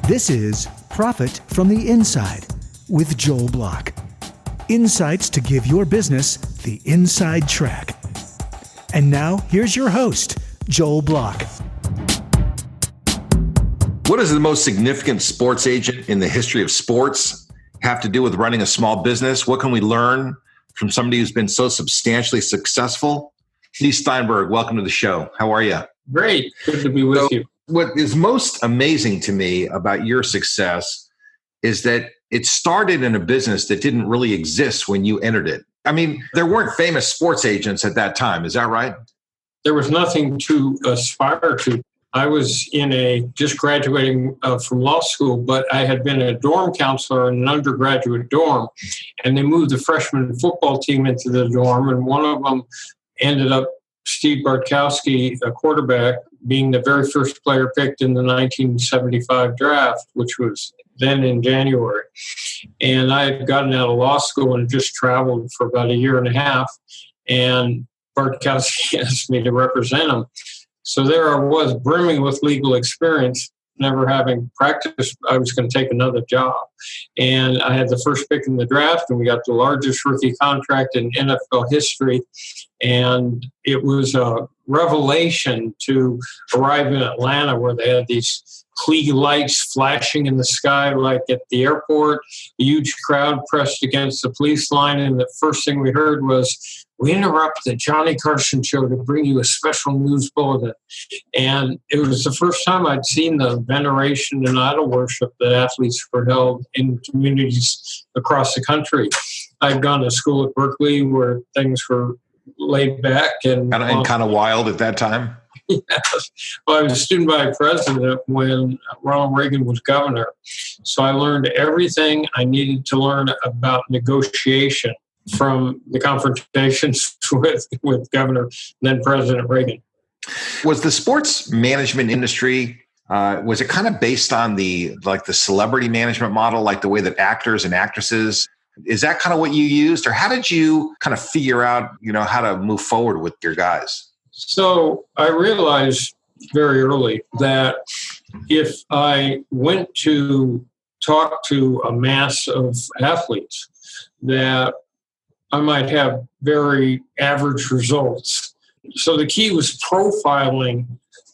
This is Profit from the Inside with Joel Block. Insights to give your business the inside track. And now, here's your host, Joel Block. What does the most significant sports agent in the history of sports have to do with running a small business? What can we learn from somebody who's been so substantially successful? Leigh Steinberg, welcome to the show. How are you? Great. Good to be with you. What is most amazing to me about your success is that it started in a business that didn't really exist when you entered it. I mean, there weren't famous sports agents at that time. Is that right? There was nothing to aspire to. I was just graduating from law school, but I had been a dorm counselor in an undergraduate dorm, and they moved the freshman football team into the dorm, and one of them ended up Steve Bartkowski, a quarterback, being the very first player picked in the 1975 draft, which was then in January. And I had gotten out of law school and just traveled for about a year and a half, and Bartkowski asked me to represent him. So there I was, brimming with legal experience, never having practiced. I was going to take another job. And I had the first pick in the draft, and we got the largest rookie contract in NFL history. And it was a revelation to arrive in Atlanta, where they had these Klieg lights flashing in the sky like at the airport, a huge crowd pressed against the police line. And the first thing we heard was, "We interrupt the Johnny Carson show to bring you a special news bulletin." And it was the first time I'd seen the veneration and idol worship that athletes were held in communities across the country. I'd gone to school at Berkeley where things were laid back and kind of wild at that time. Yes. Well, I was a student body president when Ronald Reagan was governor. So I learned everything I needed to learn about negotiation from the confrontations with Governor, then President Reagan. Was the sports management industry, was it kind of based on the celebrity management model, like the way that actors and actresses, is that kind of what you used? Or how did you kind of figure out, how to move forward with your guys? So I realized very early that if I went to talk to a mass of athletes, that I might have very average results. So the key was profiling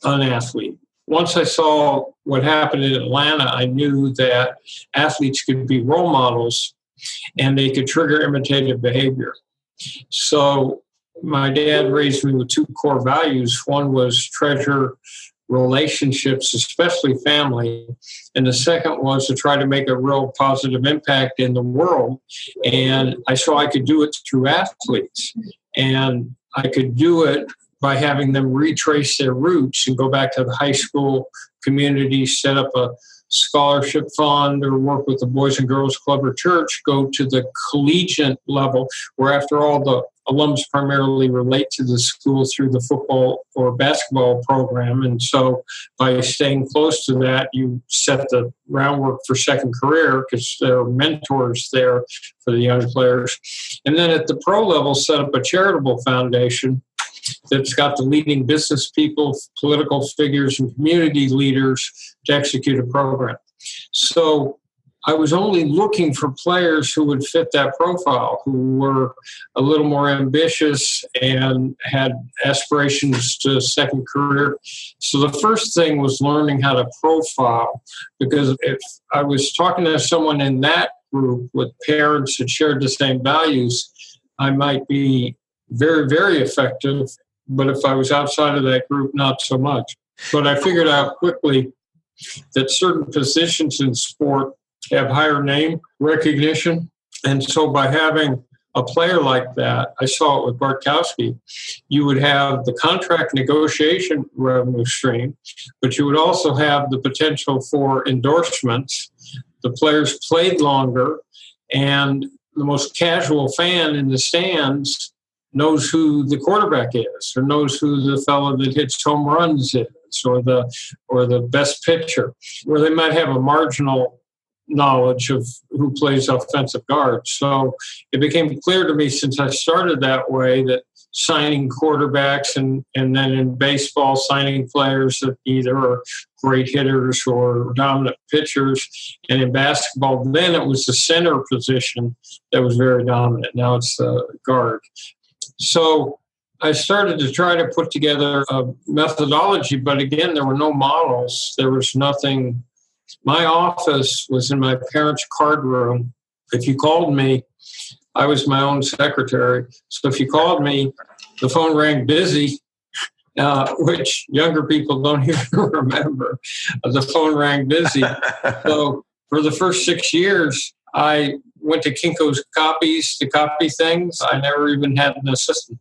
an athlete. Once I saw what happened in Atlanta, I knew that athletes could be role models and they could trigger imitative behavior. So my dad raised me with two core values. One was treasure relationships, especially family. And the second was to try to make a real positive impact in the world. And I saw I could do it through athletes. And I could do it by having them retrace their roots and go back to the high school community, set up a scholarship fund, or work with the Boys and Girls Club or church, go to the collegiate level, where after all the alums primarily relate to the school through the football or basketball program. And so by staying close to that, you set the groundwork for second career because there are mentors there for the young players. And then at the pro level, set up a charitable foundation that's got the leading business people, political figures, and community leaders to execute a program. So I was only looking for players who would fit that profile, who were a little more ambitious and had aspirations to a second career. So the first thing was learning how to profile, because if I was talking to someone in that group with parents that shared the same values, I might be very, very effective. But if I was outside of that group, not so much. But I figured out quickly that certain positions in sport have higher name recognition. And so by having a player like that, I saw it with Bartkowski, you would have the contract negotiation revenue stream, but you would also have the potential for endorsements. The players played longer, and the most casual fan in the stands knows who the quarterback is, or knows who the fellow that hits home runs is, or the best pitcher, where they might have a marginal knowledge of who plays offensive guard. So it became clear to me, since I started that way, that signing quarterbacks and then in baseball signing players that either are great hitters or dominant pitchers. And in basketball, then it was the center position that was very dominant. Now it's the guard. So I started to try to put together a methodology, but again, there were no models. There was nothing. My office was in my parents' card room. If you called me, I was my own secretary. So if you called me, the phone rang busy, which younger people don't even remember. The phone rang busy. So for the first 6 years, I went to Kinko's Copies to copy things. I never even had an assistant.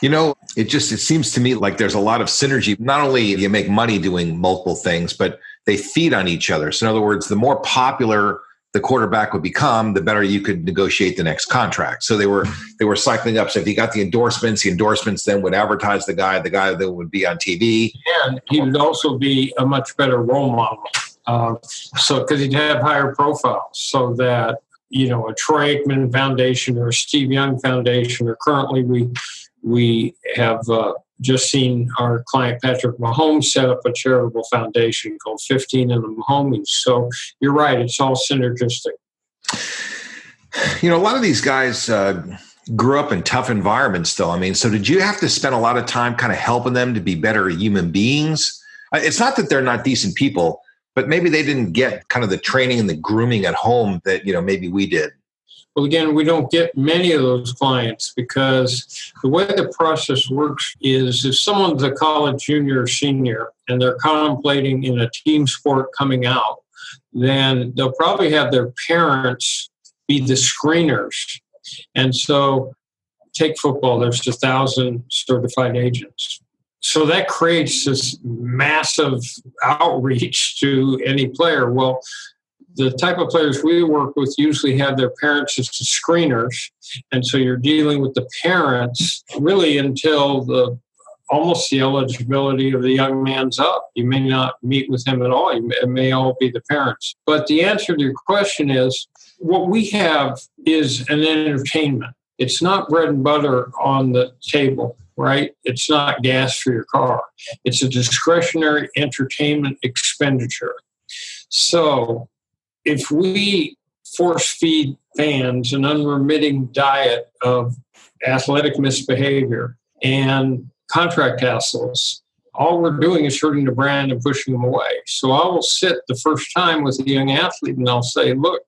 It seems to me like there's a lot of synergy. Not only do you make money doing multiple things, but they feed on each other. So in other words, the more popular the quarterback would become, the better you could negotiate the next contract. So they were cycling up. So if you got the endorsements then would advertise the guy that would be on TV. And he would also be a much better role model. So because he'd have higher profiles, so that, a Troy Aikman Foundation or a Steve Young Foundation, or currently we have just seen our client Patrick Mahomes set up a charitable foundation called 15 and the Mahomies. So you're right, it's all synergistic. A lot of these guys grew up in tough environments still. So did you have to spend a lot of time kind of helping them to be better human beings? It's not that they're not decent people, but maybe they didn't get kind of the training and the grooming at home that, maybe we did. Well, again, we don't get many of those clients because the way the process works is if someone's a college junior or senior and they're contemplating in a team sport coming out, then they'll probably have their parents be the screeners. And so take football, there's 1,000 certified agents. So that creates this massive outreach to any player. Well, the type of players we work with usually have their parents as the screeners. And so you're dealing with the parents really until almost the eligibility of the young man's up. You may not meet with him at all. It may all be the parents. But the answer to your question is, what we have is an entertainment. It's not bread and butter on the table, right? It's not gas for your car. It's a discretionary entertainment expenditure. So if we force feed fans an unremitting diet of athletic misbehavior and contract hassles, all we're doing is hurting the brand and pushing them away. So I will sit the first time with a young athlete and I'll say, look,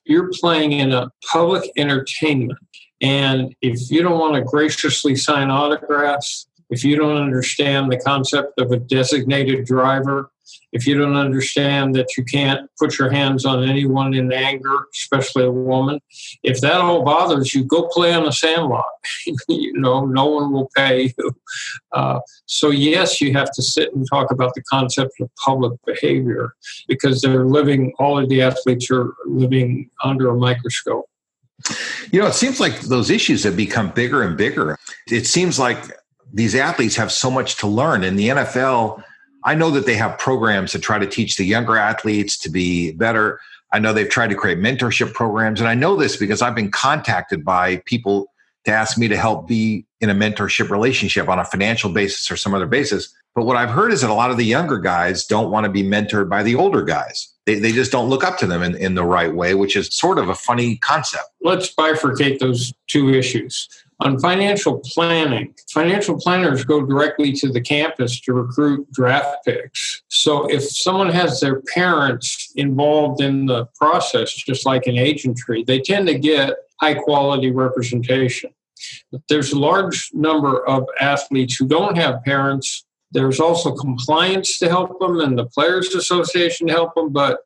you're playing in a public entertainment. And if you don't want to graciously sign autographs, if you don't understand the concept of a designated driver, if you don't understand that you can't put your hands on anyone in anger, especially a woman, if that all bothers you, go play on a sandlot. No one will pay you. So yes, you have to sit and talk about the concept of public behavior because all of the athletes are living under a microscope. It seems like those issues have become bigger and bigger. It seems like these athletes have so much to learn. In the NFL, I know that they have programs to try to teach the younger athletes to be better. I know they've tried to create mentorship programs. And I know this because I've been contacted by people to ask me to help be in a mentorship relationship on a financial basis or some other basis. But what I've heard is that a lot of the younger guys don't want to be mentored by the older guys. They just don't look up to them in the right way, which is sort of a funny concept. Let's bifurcate those two issues. On financial planning, financial planners go directly to the campus to recruit draft picks. So if someone has their parents involved in the process, just like in agentry, they tend to get high quality representation. But there's a large number of athletes who don't have parents. There's also compliance to help them and the Players Association to help them, but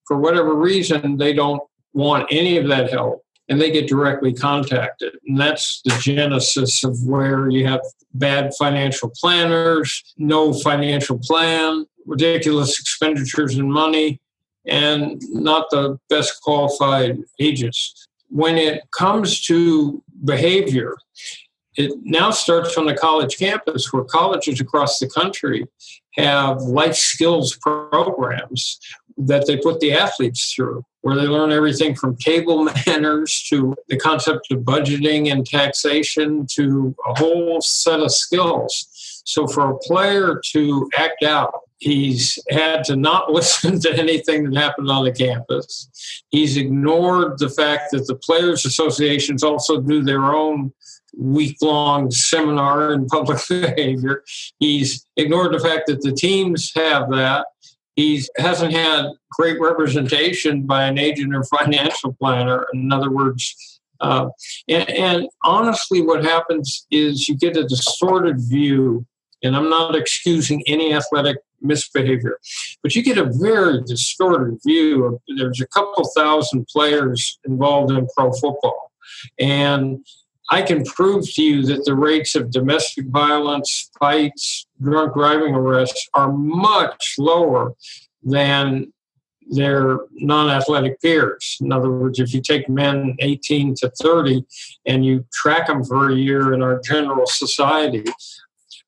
for whatever reason, they don't want any of that help. And they get directly contacted. And that's the genesis of where you have bad financial planners, no financial plan, ridiculous expenditures in money, and not the best qualified agents. When it comes to behavior, it now starts on the college campus where colleges across the country have life skills programs that they put the athletes through, where they learn everything from table manners to the concept of budgeting and taxation to a whole set of skills. So for a player to act out, he's had to not listen to anything that happened on the campus. He's ignored the fact that the players' associations also do their own week-long seminar in public behavior. He's ignored the fact that the teams have that. He hasn't had great representation by an agent or financial planner. In other words, and honestly, what happens is you get a distorted view, and I'm not excusing any athletic misbehavior, but you get a very distorted view of there's a couple thousand players involved in pro football. And I can prove to you that the rates of domestic violence, fights, drunk driving arrests are much lower than their non-athletic peers. In other words, if you take men 18 to 30 and you track them for a year in our general society,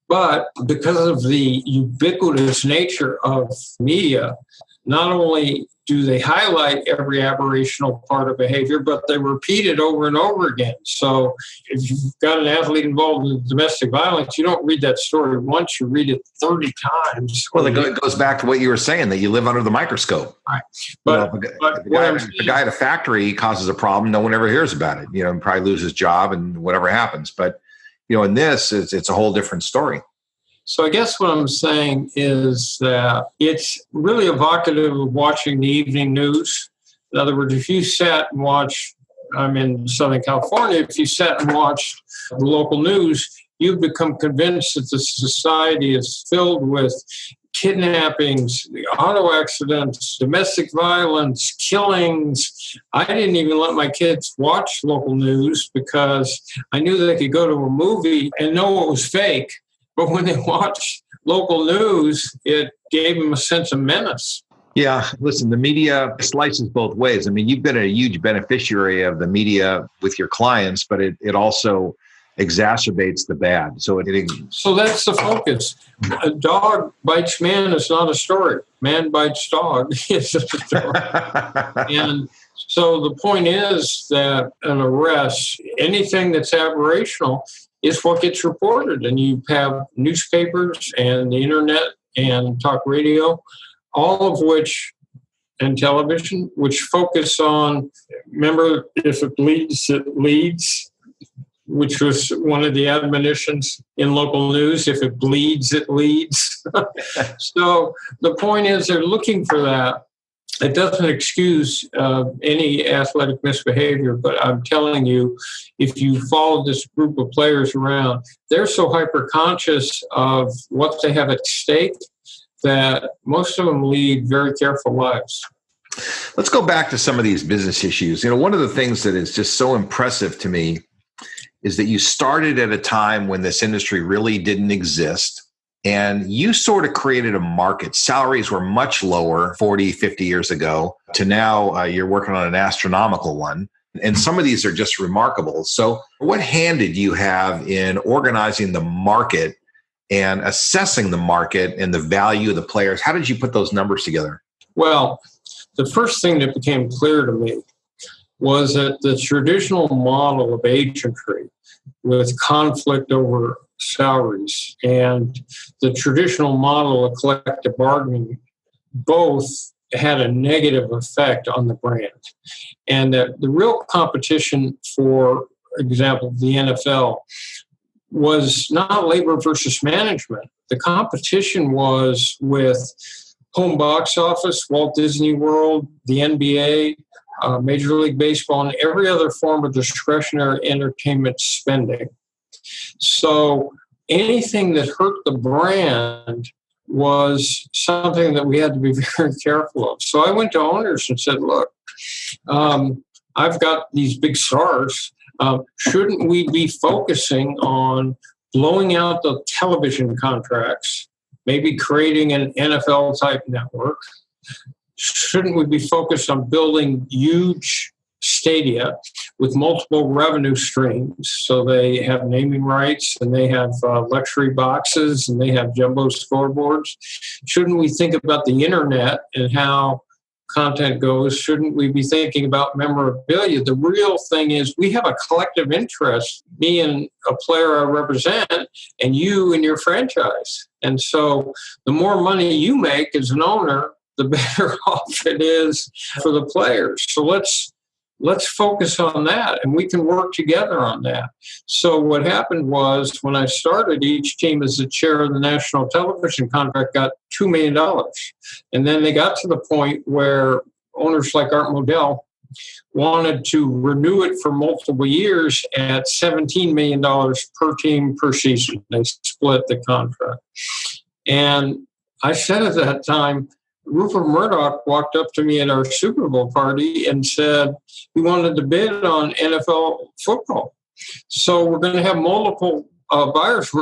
but because of the ubiquitous nature of media, not only do they highlight every aberrational part of behavior, but they repeat it over and over again. So if you've got an athlete involved in domestic violence, you don't read that story once, you read it 30 times. Well, it goes back to what you were saying, that you live under the microscope. Right. But, the guy at a factory causes a problem, no one ever hears about it. Probably loses his job and whatever happens. But, in this, it's a whole different story. So I guess what I'm saying is that it's really evocative of watching the evening news. In other words, if you sat and watched, I'm in Southern California, if you sat and watched the local news, you'd become convinced that the society is filled with kidnappings, auto accidents, domestic violence, killings. I didn't even let my kids watch local news because I knew that they could go to a movie and know it was fake. But when they watched local news, it gave them a sense of menace. Yeah, listen, the media slices both ways. I mean, you've been a huge beneficiary of the media with your clients, but it also exacerbates the bad. So that's the focus. A dog bites man is not a story. Man bites dog is a story. And so the point is that an arrest, anything that's aberrational, is what gets reported. And you have newspapers and the internet and talk radio, all of which, and television, which focus on, remember, if it bleeds, it leads, which was one of the admonitions in local news. If it bleeds, it leads. So the point is they're looking for that. It doesn't excuse any athletic misbehavior, but I'm telling you, if you follow this group of players around, they're so hyper-conscious of what they have at stake that most of them lead very careful lives. Let's go back to some of these business issues. One of the things that is just so impressive to me is that you started at a time when this industry really didn't exist. And you sort of created a market. Salaries were much lower 40, 50 years ago to now you're working on an astronomical one. And some of these are just remarkable. So what hand did you have in organizing the market and assessing the market and the value of the players? How did you put those numbers together? Well, the first thing that became clear to me was that the traditional model of agentry with conflict over salaries and the traditional model of collective bargaining both had a negative effect on the brand. And that the real competition, for example, the NFL, was not labor versus management. The competition was with home box office, Walt Disney World, the NBA, Major League Baseball, and every other form of discretionary entertainment spending. So anything that hurt the brand was something that we had to be very careful of. So I went to owners and said, look, I've got these big stars. Shouldn't we be focusing on blowing out the television contracts, maybe creating an NFL-type network? Shouldn't we be focused on building huge stadia with multiple revenue streams? So they have naming rights and they have luxury boxes and they have jumbo scoreboards. Shouldn't we think about the internet and how content goes, shouldn't we be thinking about memorabilia? The real thing is we have a collective interest, me and a player I represent, and you and your franchise. And so the more money you make as an owner, the better off it is for the players. So let's focus on that, and we can work together on that. So what happened was, when I started, each team as the chair of the national television contract got $2 million. And then they got to the point where owners like Art Modell wanted to renew it for multiple years at $17 million per team per season. They split the contract. And I said at that time, Rupert Murdoch walked up to me at our Super Bowl party and said he wanted to bid on NFL football. So we're going to have multiple buyers.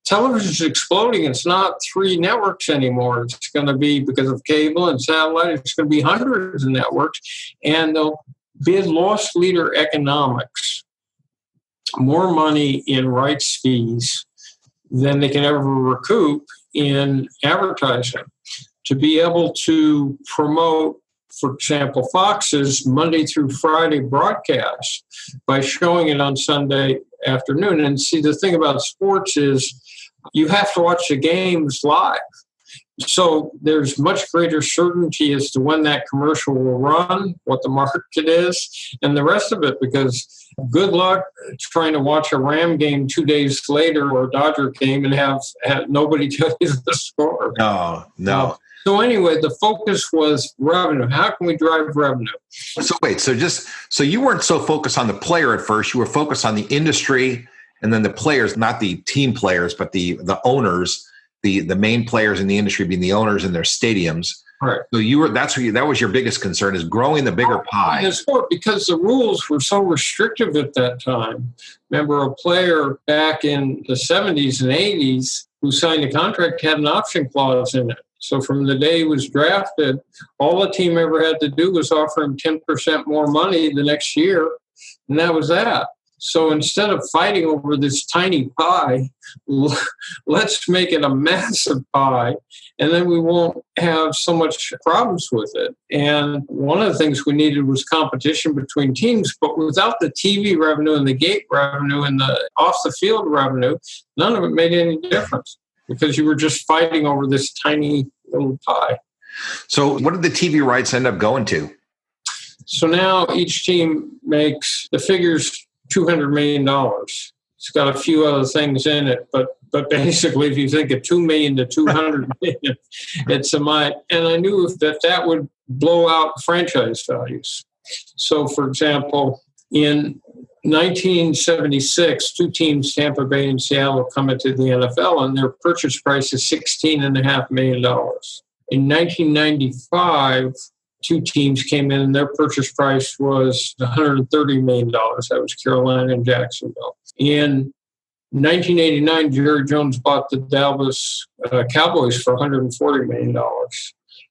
Television is exploding. It's not 3 networks anymore. It's going to be, because of cable and satellite, it's going to be hundreds of networks. And they'll bid loss leader economics, more money in rights fees than they can ever recoup in advertising, to be able to promote, for example, Fox's Monday through Friday broadcast by showing it on Sunday afternoon. And see, the thing about sports is you have to watch the games live. So there's much greater certainty as to when that commercial will run, what the market is, and the rest of it, because good luck trying to watch a Ram game 2 days later, or a Dodger game, and have nobody tell you the score. No. So anyway, the focus was revenue. How can we drive revenue? So wait, so you weren't so focused on the player at first. You were focused on the industry, and then the players, not the team players, but the owners, the main players in the industry being the owners in their stadiums. Right. So that was your biggest concern, is growing the bigger pie. In sport, because the rules were so restrictive at that time. Remember, a player back in the 70s and 80s who signed a contract had an option clause in it. So from the day he was drafted, all the team ever had to do was offer him 10% more money the next year, and that was that. So instead of fighting over this tiny pie, let's make it a massive pie, and then we won't have so much problems with it. And one of the things we needed was competition between teams, but without the TV revenue and the gate revenue and the off-the-field revenue, none of it made any difference, because you were just fighting over this tiny little pie. So what did the TV rights end up going to? So now each team makes, the figure's $200 million. It's got a few other things in it, but basically, if you think of $2 million to $200 million, it's a mite. And I knew that would blow out franchise values. So, for example, in 1976, 2 teams, Tampa Bay and Seattle, come into the NFL, and their purchase price is $16.5 million. In 1995, 2 teams came in, and their purchase price was $130 million. That was Carolina and Jacksonville. In 1989, Jerry Jones bought the Dallas Cowboys for $140 million.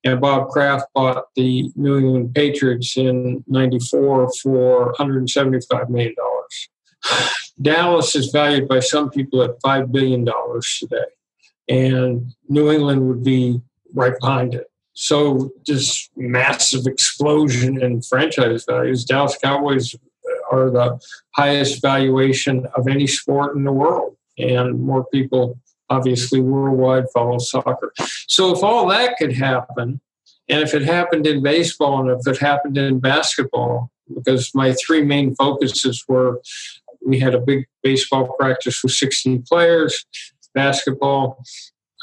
And Bob Kraft bought the New England Patriots in 94 for $175 million. Dallas is valued by some people at $5 billion today. And New England would be right behind it. So this massive explosion in franchise values, Dallas Cowboys are the highest valuation of any sport in the world. And more people, obviously, worldwide follow soccer. So if all that could happen, and if it happened in baseball, and if it happened in basketball, because my 3 main focuses were, we had a big baseball practice with 60 players, basketball,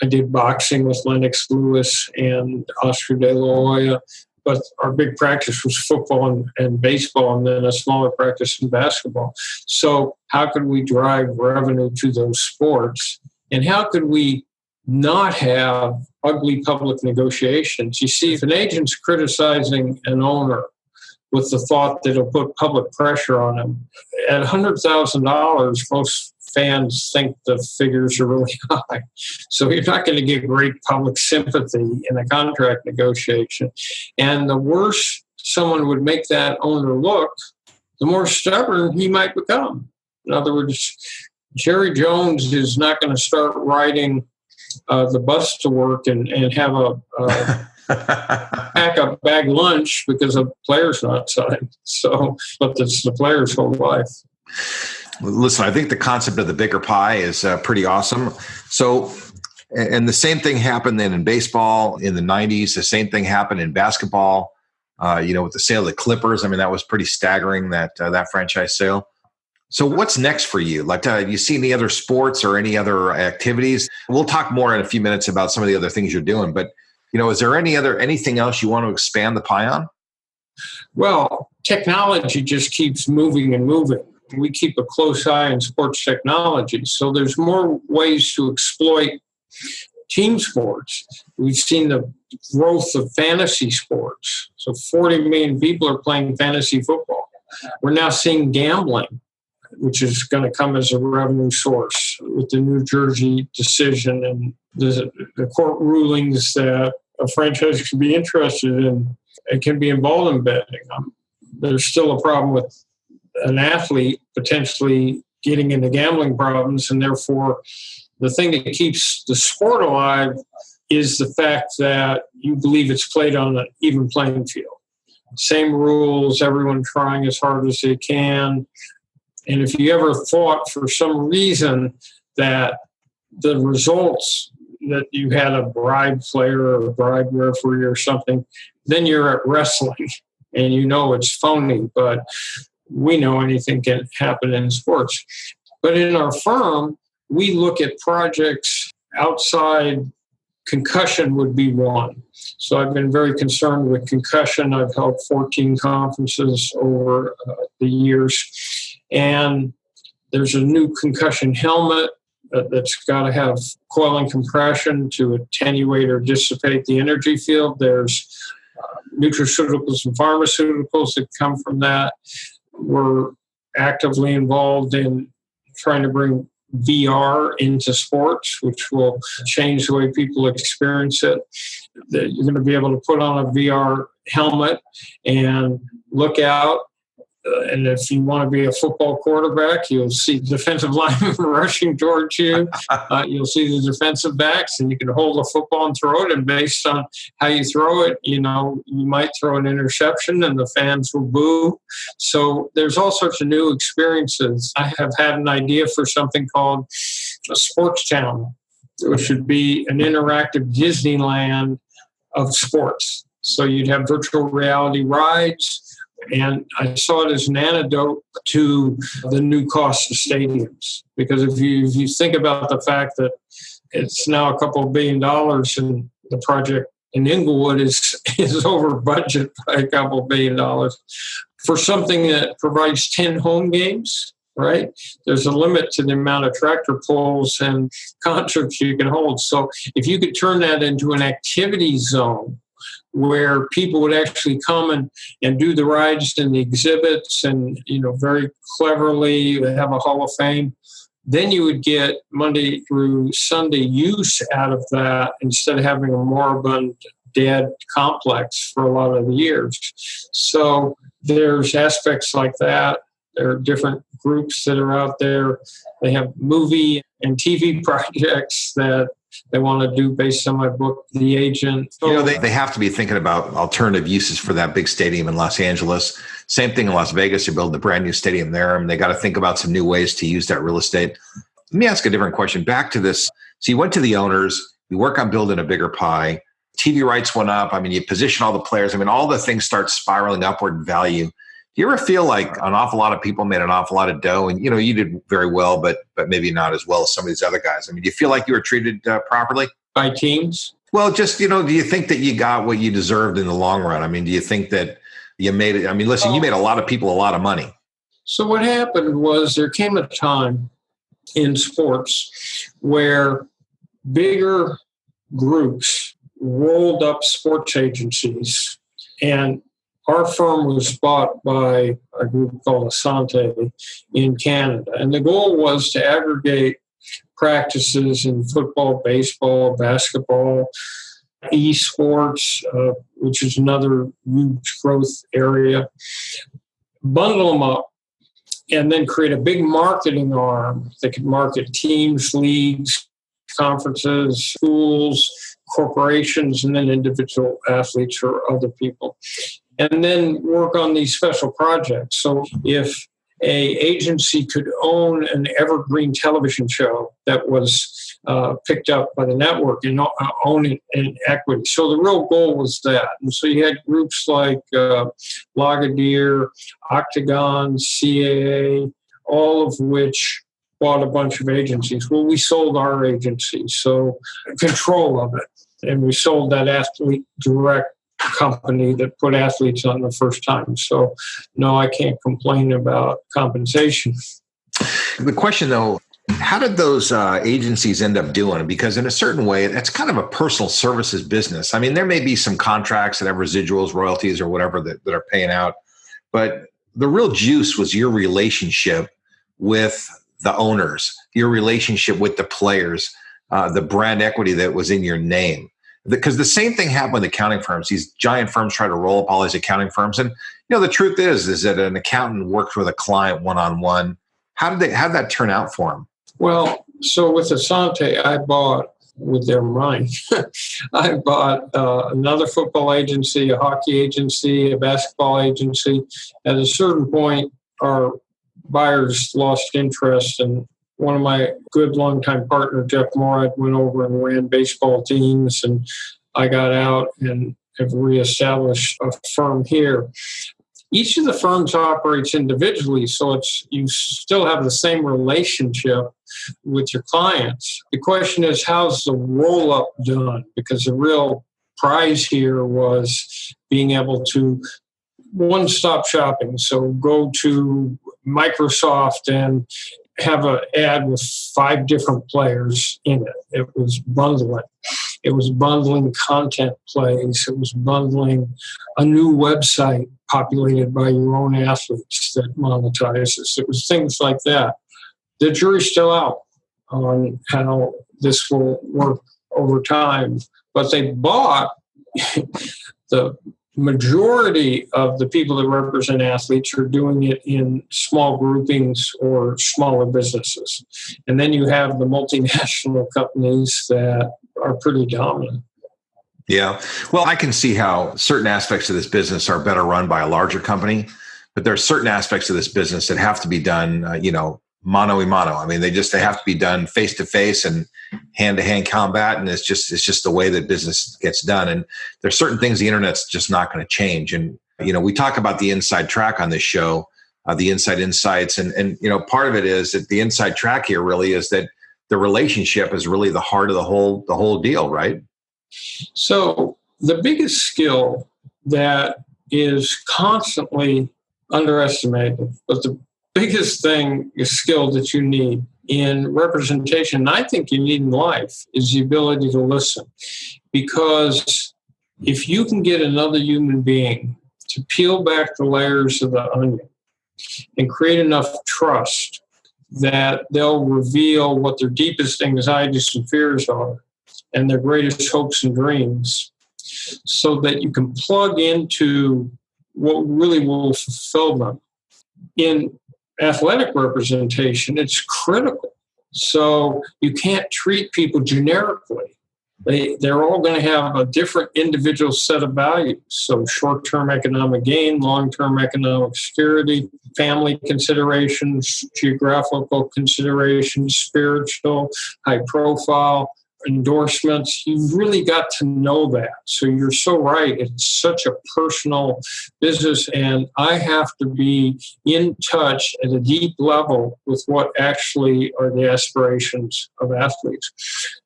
I did boxing with Lennox Lewis and Oscar De La Hoya, but our big practice was football and baseball, and then a smaller practice in basketball. So how could we drive revenue to those sports? And how could we not have ugly public negotiations? You see, if an agent's criticizing an owner with the thought that it'll put public pressure on him, at $100,000, most fans think the figures are really high. So you're not going to get great public sympathy in a contract negotiation. And the worse someone would make that owner look, the more stubborn he might become. In other words, Jerry Jones is not going to start riding the bus to work and have a pack a bag lunch because a player's not signed. So, but it's the player's whole life. Listen, I think the concept of the bigger pie is pretty awesome. So, and the same thing happened then in baseball in the 90s. The same thing happened in basketball, with the sale of the Clippers. I mean, that was pretty staggering, that franchise sale. So what's next for you? Like, do you see any other sports or any other activities? We'll talk more in a few minutes about some of the other things you're doing. But, is there anything else you want to expand the pie on? Well, technology just keeps moving and moving. We keep a close eye on sports technology. So there's more ways to exploit team sports. We've seen the growth of fantasy sports. So 40 million people are playing fantasy football. We're now seeing gambling, which is going to come as a revenue source with the New Jersey decision and the court rulings that a franchise can be interested in and can be involved in betting. There's still a problem with an athlete potentially getting into gambling problems, and therefore the thing that keeps the sport alive is the fact that you believe it's played on an even playing field. Same rules, everyone trying as hard as they can. And if you ever thought for some reason that the results that you had a bribe player or a bribe referee or something, then you're at wrestling and it's phony. But we know anything can happen in sports. But in our firm, we look at projects outside. Concussion would be one. So I've been very concerned with concussion. I've held 14 conferences over the years. And there's a new concussion helmet that's got to have coiling compression to attenuate or dissipate the energy field. There's nutraceuticals and pharmaceuticals that come from that. We're actively involved in trying to bring VR into sports, which will change the way people experience it. That you're going to be able to put on a VR helmet and look out. And if you want to be a football quarterback, you'll see defensive linemen rushing towards you. You'll see the defensive backs, and you can hold the football and throw it. And based on how you throw it, you might throw an interception and the fans will boo. So there's all sorts of new experiences. I have had an idea for something called a sports channel, which should be an interactive Disneyland of sports. So you'd have virtual reality rides. And I saw it as an antidote to the new cost of stadiums. Because if you think about the fact that it's now a couple of $1 billion and the project in Inglewood is over budget by a couple of $1 billion for something that provides 10 home games, right? There's a limit to the amount of tractor pulls and concerts you can hold. So if you could turn that into an activity zone, where people would actually come and do the rides and the exhibits and, very cleverly have a Hall of Fame, then you would get Monday through Sunday use out of that instead of having a moribund dead complex for a lot of the years. So there's aspects like that. There are different groups that are out there. They have movie and TV projects that they want to do based on my book, The Agent. They have to be thinking about alternative uses for that big stadium in Los Angeles. Same thing in Las Vegas. They're building a brand new stadium there. I mean, they got to think about some new ways to use that real estate. Let me ask a different question. Back to this. So you went to the owners. You work on building a bigger pie. TV rights went up. I mean, you position all the players. I mean, all the things start spiraling upward in value. Do you ever feel like an awful lot of people made an awful lot of dough and, you did very well, but maybe not as well as some of these other guys? I mean, do you feel like you were treated properly? By teams? Well, just, do you think that you got what you deserved in the long run? I mean, do you think that you made it? I mean, listen, you made a lot of people a lot of money. So what happened was there came a time in sports where bigger groups rolled up sports agencies, and our firm was bought by a group called Asante in Canada. And the goal was to aggregate practices in football, baseball, basketball, eSports, which is another huge growth area, bundle them up, and then create a big marketing arm that could market teams, leagues, conferences, schools, corporations, and then individual athletes or other people. And then work on these special projects. So if a agency could own an evergreen television show that was picked up by the network and own it in equity. So the real goal was that. And so you had groups like Lagadier, Octagon, CAA, all of which bought a bunch of agencies. Well, we sold our agency, so control of it. And we sold that athlete direct company that put athletes on the first time. So no, I can't complain about compensation. The question though, how did those agencies end up doing? Because in a certain way, that's kind of a personal services business. I mean, there may be some contracts that have residuals, royalties, or whatever that are paying out, but the real juice was your relationship with the owners, your relationship with the players, the brand equity that was in your name. Because the same thing happened with accounting firms. These giant firms try to roll up all these accounting firms. And, the truth is that an accountant worked with a client one-on-one. How did that turn out for them? Well, so with Asante, I bought, with their money, I bought another football agency, a hockey agency, a basketball agency. At a certain point, our buyers lost interest, and one of my good longtime partner, Jeff Morad, went over and ran baseball teams, and I got out and have reestablished a firm here. Each of the firms operates individually, so you still have the same relationship with your clients. The question is, how's the roll-up done? Because the real prize here was being able to one-stop shopping. So go to Microsoft and have an ad with 5 different players in it. It was bundling. It was bundling content plays. It was bundling a new website populated by your own athletes that monetizes. It was things like that. The jury's still out on how this will work over time. But they bought the majority of the people that represent athletes are doing it in small groupings or smaller businesses. And then you have the multinational companies that are pretty dominant. Yeah. Well, I can see how certain aspects of this business are better run by a larger company, but there are certain aspects of this business that have to be done, mano a mano. I mean, they have to be done face to face and hand to hand combat. And it's just the way that business gets done. And there's certain things the internet's just not going to change. And, we talk about the inside track on this show, the inside insights. And, part of it is that the inside track here really is that the relationship is really the heart of the whole deal, right? So the biggest skill that is constantly underestimated, but the biggest skill that you need in representation, and I think you need in life, is the ability to listen. Because if you can get another human being to peel back the layers of the onion and create enough trust that they'll reveal what their deepest anxieties and fears are and their greatest hopes and dreams, so that you can plug into what really will fulfill them. In athletic representation, it's critical. So you can't treat people generically. They're all going to have a different individual set of values. So short-term economic gain, long-term economic security, family considerations, geographical considerations, spiritual, high profile, endorsements. You've really got to know that. So you're so right. It's such a personal business, and I have to be in touch at a deep level with what actually are the aspirations of athletes.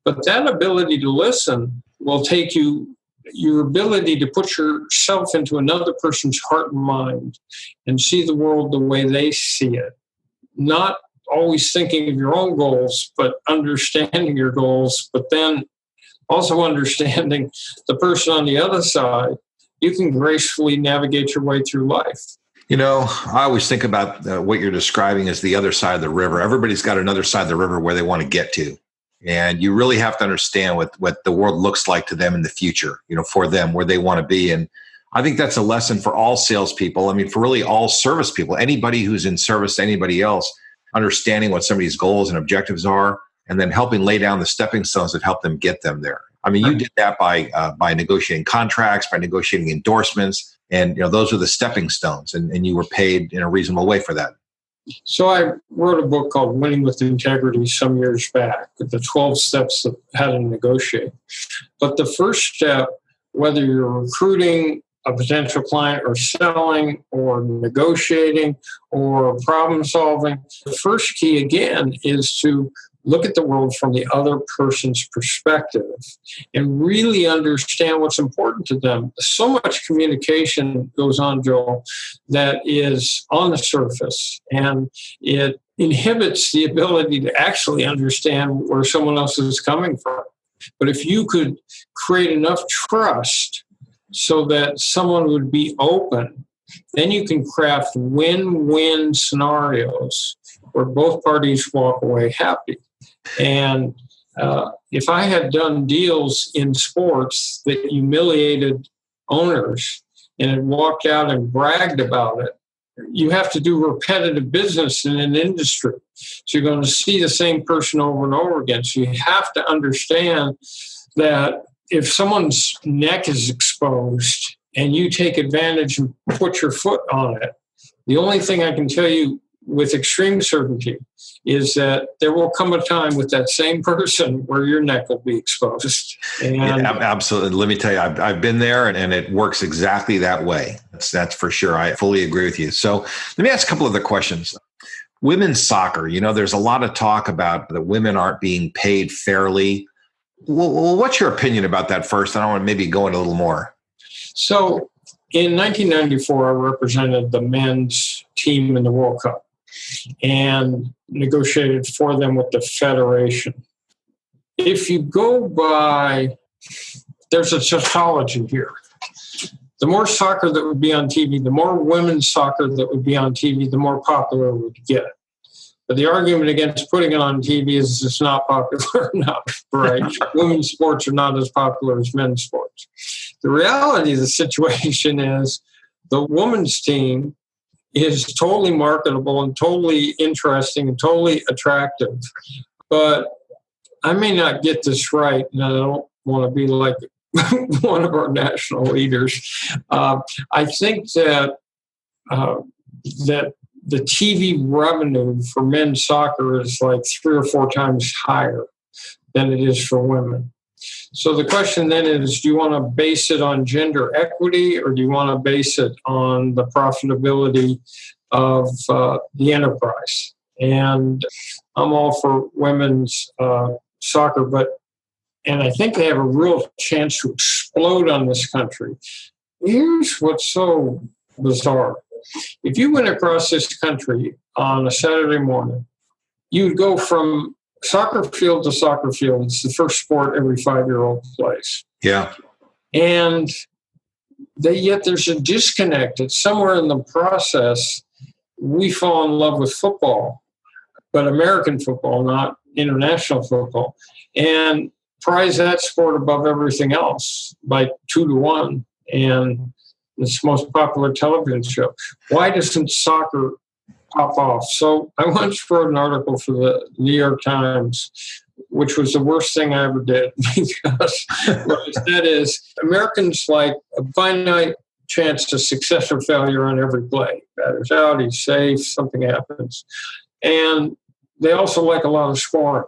But that ability to listen will take your ability to put yourself into another person's heart and mind and see the world the way they see it. Not always thinking of your own goals, but understanding your goals, but then also understanding the person on the other side. You can gracefully navigate your way through life. I always think about what you're describing as the other side of the river. Everybody's got another side of the river where they want to get to. And you really have to understand what the world looks like to them in the future, for them, where they want to be. And I think that's a lesson for all salespeople. I mean, for really all service people, anybody who's in service to anybody else, understanding what somebody's goals and objectives are, and then helping lay down the stepping stones that help them get them there. I mean, you did that by negotiating contracts, by negotiating endorsements, and those are the stepping stones, and you were paid in a reasonable way for that. So I wrote a book called Winning with Integrity some years back, with the 12 steps of how to negotiate. But the first step, whether you're recruiting a potential client or selling or negotiating or problem solving, the first key again is to look at the world from the other person's perspective and really understand what's important to them. So much communication goes on, Joel, that is on the surface, and it inhibits the ability to actually understand where someone else is coming from. But if you could create enough trust so that someone would be open, then you can craft win-win scenarios where both parties walk away happy. And if I had done deals in sports that humiliated owners and had walked out and bragged about it, you have to do repetitive business in an industry. So you're going to see the same person over and over again. So you have to understand that if someone's neck is exposed and you take advantage and put your foot on it, the only thing I can tell you with extreme certainty is that there will come a time with that same person where your neck will be exposed. And absolutely. Let me tell you, I've been there, and it works exactly that way. That's for sure. I fully agree with you. So let me ask a couple other questions. Women's soccer, there's a lot of talk about that women aren't being paid fairly. Well, what's your opinion about that first? And I want to maybe go into a little more. So in 1994, I represented the men's team in the World Cup and negotiated for them with the federation. If you go by, there's a tautology here. The more soccer that would be on TV, the more women's soccer that would be on TV, the more popular it would get. But the argument against putting it on TV is it's not popular enough, right? Women's sports are not as popular as men's sports. The reality of the situation is the women's team is totally marketable and totally interesting and totally attractive. But I may not get this right, and I don't want to be like one of our national leaders. I think that the TV revenue for men's soccer is like 3 or 4 times higher than it is for women. So the question then is, do you want to base it on gender equity, or do you want to base it on the profitability of the enterprise? And I'm all for women's soccer, and I think they have a real chance to explode on this country. Here's what's so bizarre. If you went across this country on a Saturday morning, you'd go from soccer field to soccer field. It's the first sport every 5-year-old plays. Yeah. And yet there's a disconnect. It's somewhere in the process. We fall in love with football, but American football, not international football, and prize that sport above everything else by 2-1. And it's the most popular television show. Why doesn't soccer pop off? So I once wrote an article for the New York Times, which was the worst thing I ever did, because what it said is Americans like a finite chance of success or failure on every play. Batter's out, he's safe, something happens. And they also like a lot of scoring.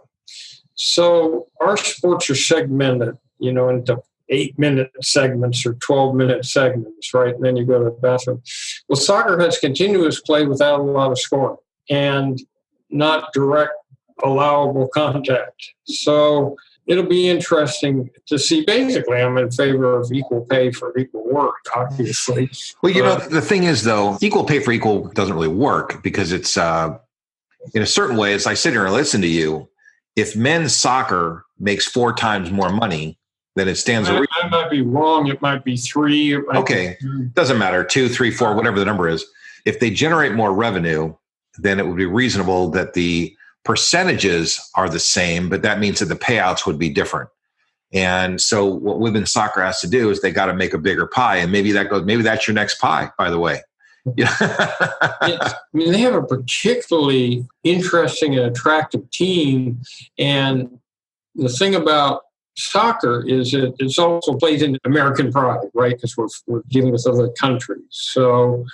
So our sports are segmented, into 8-minute segments or 12-minute segments, right? And then you go to the bathroom. Well, soccer has continuous play without a lot of scoring and not direct allowable contact. So it'll be interesting to see. Basically, I'm in favor of equal pay for equal work, obviously. Well, the thing is, though, equal pay for equal doesn't really work, because it's, in a certain way, as I sit here and listen to you, if men's soccer makes 4 times more money, then it stands a reason. I might be wrong. It might be 3. Okay. Doesn't matter. 2, 3, 4, whatever the number is. If they generate more revenue, then it would be reasonable that the percentages are the same, but that means that the payouts would be different. And so what women's soccer has to do is they got to make a bigger pie. And maybe that's your next pie, by the way. Yeah. I mean, they have a particularly interesting and attractive team. And the thing about soccer is it's also plays in American pride, right? Because we're dealing with other countries. So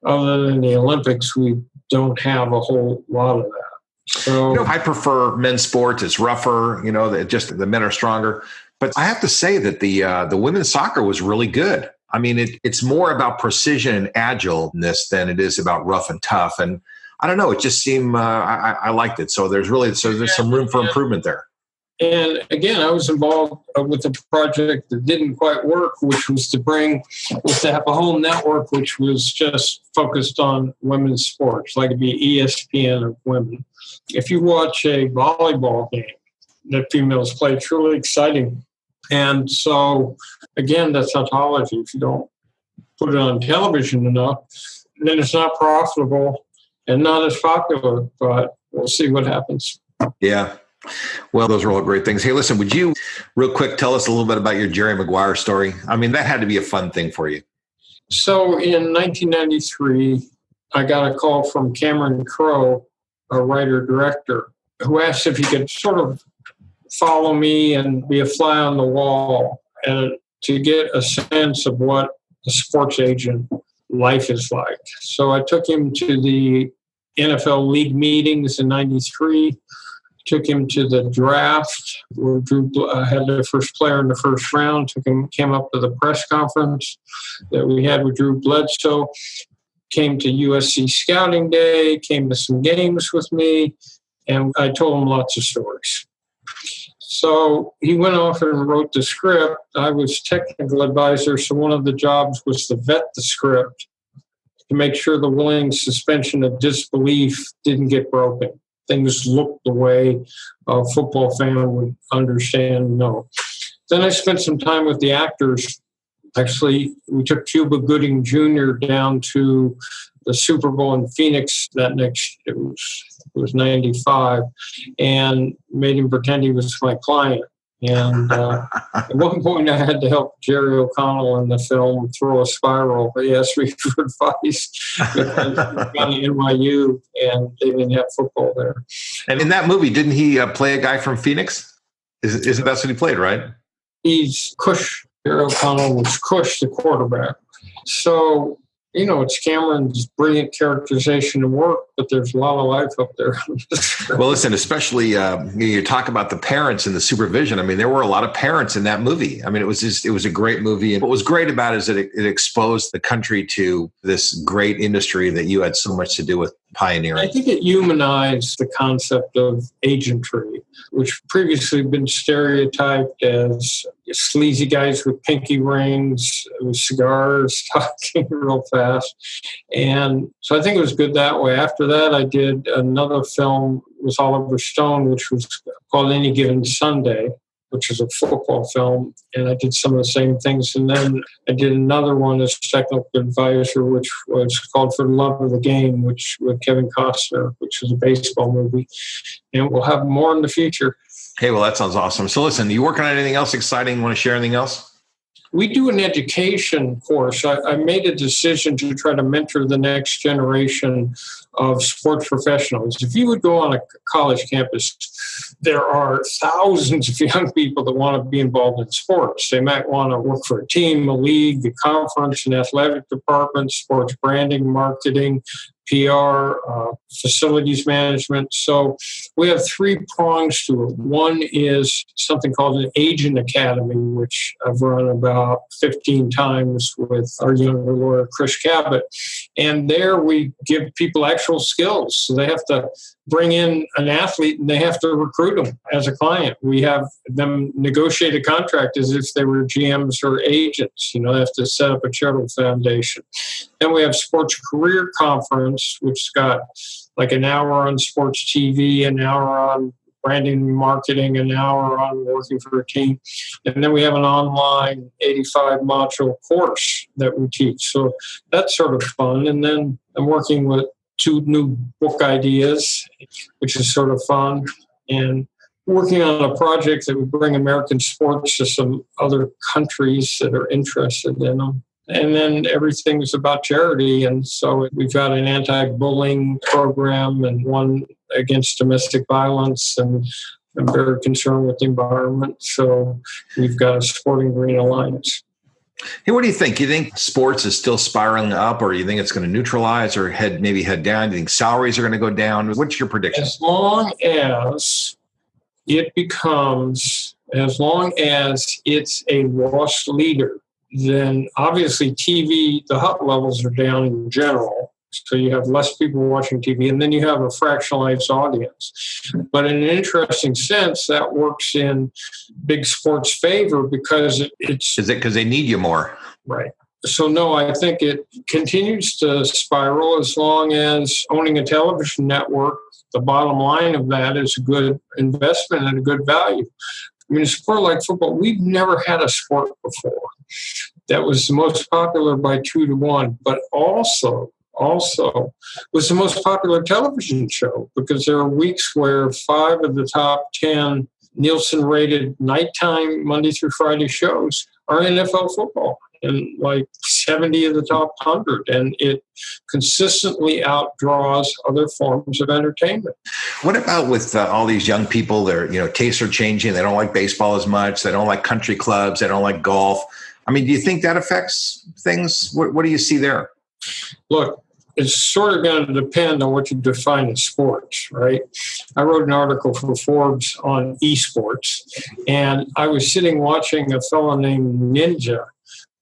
other than the Olympics, we don't have a whole lot of that. So I prefer men's sports. It's rougher, just the men are stronger. But I have to say that the women's soccer was really good. I mean, it's more about precision and agileness than it is about rough and tough. And I don't know, it just seemed, I liked it. So there's some room for improvement there. And again, I was involved with a project that didn't quite work, which was to have a whole network which was just focused on women's sports, like it'd be ESPN of women. If you watch a volleyball game that females play, it's really exciting. And so, again, that's ontology. If you don't put it on television enough, then it's not profitable and not as popular, but we'll see what happens. Yeah. Well, those are all great things. Hey, listen, would you real quick tell us a little bit about your Jerry Maguire story? I mean, that had to be a fun thing for you. So in 1993, I got a call from Cameron Crowe, a writer-director, who asked if he could sort of follow me and be a fly on the wall and to get a sense of what a sports agent life is like. So I took him to the NFL league meetings in 93, took him to the draft where Drew had the first player in the first round, came up to the press conference that we had with Drew Bledsoe, came to USC Scouting Day, came to some games with me, and I told him lots of stories. So he went off and wrote the script. I was technical advisor, so one of the jobs was to vet the script to make sure the willing suspension of disbelief didn't get broken. Things looked the way a football fan would understand. No. Then I spent some time with the actors. Actually, we took Cuba Gooding Jr. down to the Super Bowl in Phoenix that next, it was 95, and made him pretend he was my client. And at one point, I had to help Jerry O'Connell in the film throw a spiral. He asked me for advice because he was down at NYU, and they didn't have football there. And in that movie, didn't he play a guy from Phoenix? Isn't that what he played, right? He's Cush. Jerry O'Connell was Cush, the quarterback. So, it's Cameron's brilliant characterization and work, but there's a lot of life up there. Well, listen, especially you talk about the parents and the supervision. I mean, there were a lot of parents in that movie. I mean, it was a great movie. And what was great about it is that it exposed the country to this great industry that you had so much to do with pioneering. I think it humanized the concept of agentry, which previously had been stereotyped as sleazy guys with pinky rings, with cigars, talking real fast. And so I think it was good that way. After that, I did another film with Oliver Stone, which was called Any Given Sunday, which is a football film. And I did some of the same things. And then I did another one as technical advisor, which was called For the Love of the Game, which with Kevin Costner, which is a baseball movie. And we'll have more in the future. Hey, well, that sounds awesome. So listen, you working on anything else exciting? Want to share anything else? We do an education course. I made a decision to try to mentor the next generation of sports professionals. If you would go on a college campus, there are thousands of young people that want to be involved in sports. They might want to work for a team, a league, a conference, an athletic department, sports branding, marketing, PR, facilities management. So we have 3 prongs to it. One is something called an agent academy, which I've run about 15 times with our younger lawyer, Chris Cabot. And there we give people actual skills. So they have to bring in an athlete and they have to recruit them as a client. We have them negotiate a contract as if they were GMs or agents. They have to set up a charitable foundation. Then we have Sports Career Conference, which's got like an hour on sports TV, an hour on branding and marketing, an hour on working for a team. And then we have an online 85-module course that we teach. So that's sort of fun. And then I'm working with 2 new book ideas, which is sort of fun. And working on a project that would bring American sports to some other countries that are interested in them. And then everything is about charity. And so we've got an anti-bullying program and one against domestic violence. And I'm very concerned with the environment. So we've got a Sporting Green Alliance. Hey, what do you think? You think sports is still spiraling up, or you think it's going to neutralize or maybe head down? Do you think salaries are going to go down? What's your prediction? As long as it's a lost leader, then obviously TV, the hot levels are down in general. So you have less people watching TV, and then you have a fractionalized audience. But in an interesting sense, that works in big sports' favor because it's... Is it because they need you more? Right. So no, I think it continues to spiral as long as owning a television network, the bottom line of that is a good investment and a good value. I mean, a sport like football, we've never had a sport before that was the most popular by 2-1, but also was the most popular television show because there are weeks where 5 of the top 10 Nielsen-rated nighttime Monday through Friday shows are NFL football, and like 70 of the top 100, and it consistently outdraws other forms of entertainment. What about with all these young people? Their tastes are changing. They don't like baseball as much. They don't like country clubs. They don't like golf. I mean, do you think that affects things? What do you see there? Look, it's sort of going to depend on what you define as sports, right? I wrote an article for Forbes on eSports, and I was sitting watching a fellow named Ninja,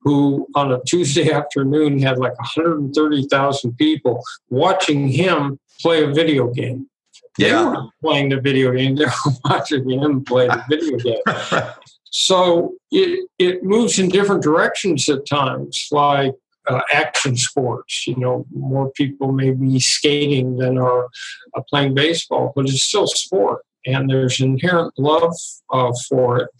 who on a Tuesday afternoon had like 130,000 people watching him play a video game. They weren't playing the video game, they were watching him play the video game. So it moves in different directions at times, like action sports. More people may be skating than are playing baseball, but it's still sport, and there's inherent love for it.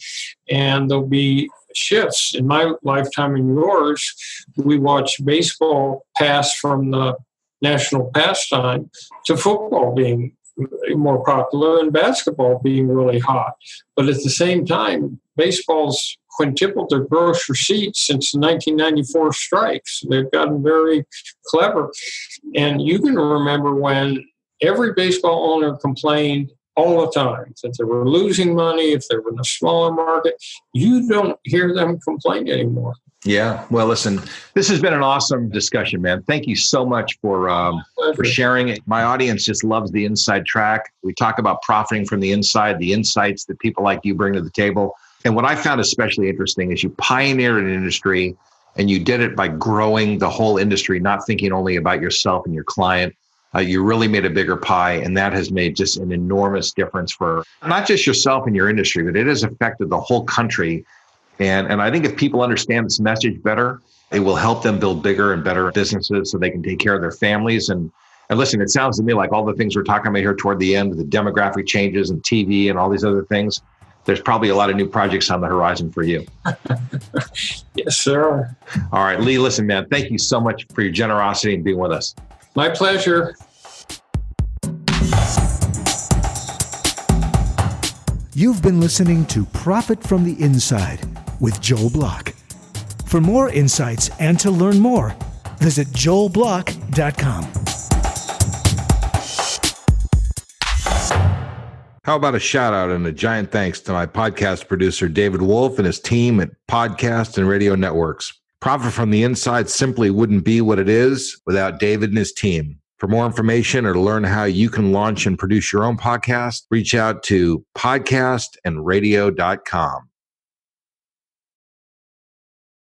And there'll be shifts. In my lifetime and yours, we watched baseball pass from the national pastime to football being more popular and basketball being really hot. But at the same time, baseball's quintupled their gross receipts since the 1994 strikes. They've gotten very clever. And you can remember when every baseball owner complained all the time that they were losing money if they were in a smaller market. You don't hear them complain anymore. Yeah. Well, listen, this has been an awesome discussion, man. Thank you so much for sharing it. My audience just loves the inside track. We talk about profiting from the inside, the insights that people like you bring to the table. And what I found especially interesting is you pioneered an industry, and you did it by growing the whole industry, not thinking only about yourself and your client. You really made a bigger pie, and that has made just an enormous difference for not just yourself and your industry, but it has affected the whole country. And I think if people understand this message better, it will help them build bigger and better businesses so they can take care of their families. And listen, it sounds to me like all the things we're talking about here toward the end, the demographic changes and TV and all these other things, there's probably a lot of new projects on the horizon for you. Yes, sir. All right, Leigh, listen, man, thank you so much for your generosity and being with us. My pleasure. You've been listening to Profit from the Inside with Joel Block. For more insights and to learn more, visit joelblock.com. How about a shout out and a giant thanks to my podcast producer, David Wolf, and his team at Podcast and Radio Networks. Profit from the Inside simply wouldn't be what it is without David and his team. For more information or to learn how you can launch and produce your own podcast, reach out to podcastandradio.com.